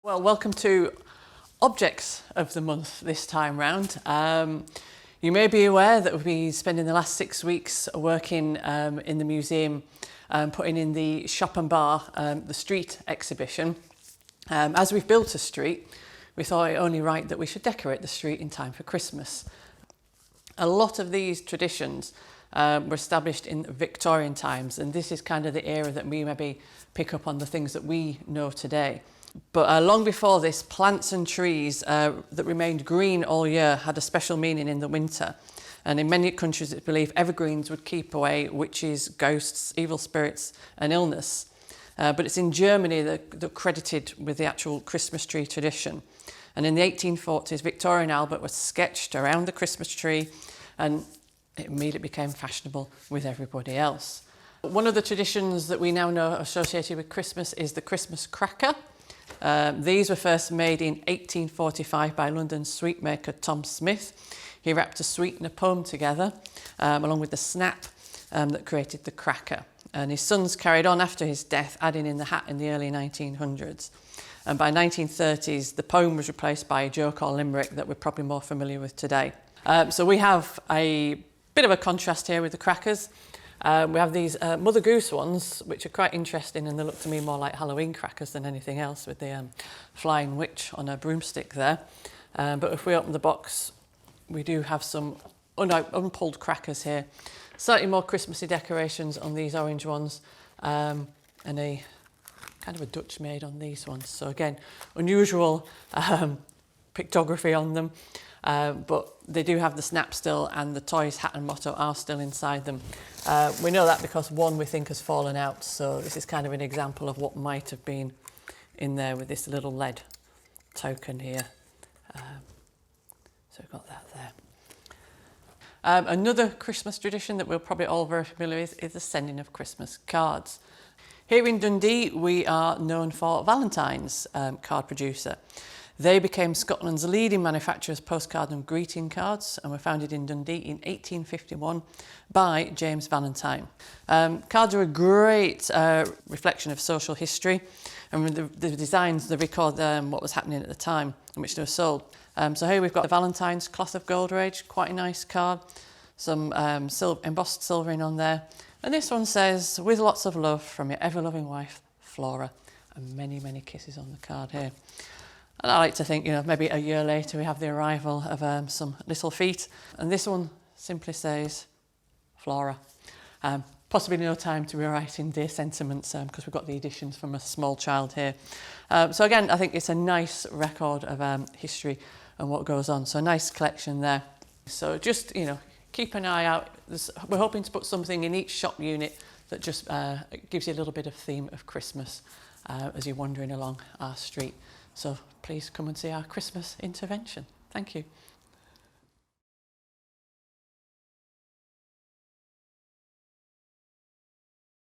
Well, welcome to Objects of the Month this time round. You may be aware that we've been spending the last 6 weeks working in the museum, putting in the Shop and Bar, the street exhibition. As we've built a street, we thought it only right that we should decorate the street in time for Christmas. A lot of these traditions were established in Victorian times, and this is kind of the era that we maybe pick up on the things that we know today. But long before this, plants and trees that remained green all year had a special meaning in the winter. And in many countries, it's believed evergreens would keep away witches, ghosts, evil spirits and illness. But it's in Germany that they're credited with the actual Christmas tree tradition. And in the 1840s, Victoria and Albert was sketched around the Christmas tree, and it immediately became fashionable with everybody else. One of the traditions that we now know associated with Christmas is the Christmas cracker. These were first made in 1845 by London sweet maker Tom Smith. He wrapped a sweet and a poem together, along with the snap that created the cracker. And his sons carried on after his death, adding in the hat in the early 1900s. And by 1930s, the poem was replaced by a joke or limerick that we're probably more familiar with today. So we have a bit of a contrast here with the crackers. We have these Mother Goose ones, which are quite interesting, and they look to me more like Halloween crackers than anything else, with the flying witch on a broomstick there. But if we open the box, we do have some unpulled crackers here. Slightly more Christmassy decorations on these orange ones, and a kind of a Dutch maid on these ones. So again, unusual pictography on them. But they do have the snap still, and the toys, hat and motto are still inside them. We know that because one we think has fallen out, so this is kind of an example of what might have been in there with this little lead token here. So we've got that there. Another Christmas tradition that we're probably all very familiar with is the sending of Christmas cards. Here in Dundee, we are known for Valentine's card producer. They became Scotland's leading manufacturers of postcard and greeting cards, and were founded in Dundee in 1851 by James Valentine. Cards are a great reflection of social history, and with the designs, they record what was happening at the time in which they were sold. So here we've got the Valentine's Cloth of Gold Rage, quite a nice card, some embossed silvering on there. And this one says, "With lots of love from your ever-loving wife, Flora," and many, many kisses on the card here. And I like to think, maybe a year later we have the arrival of some little feet. And this one simply says, Flora. Possibly no time to be writing dear sentiments because we've got the additions from a small child here. So again, I think it's a nice record of history and what goes on. So a nice collection there. So just, keep an eye out. We're hoping to put something in each shop unit that just gives you a little bit of theme of Christmas as you're wandering along our street. So please come and see our Christmas intervention. Thank you.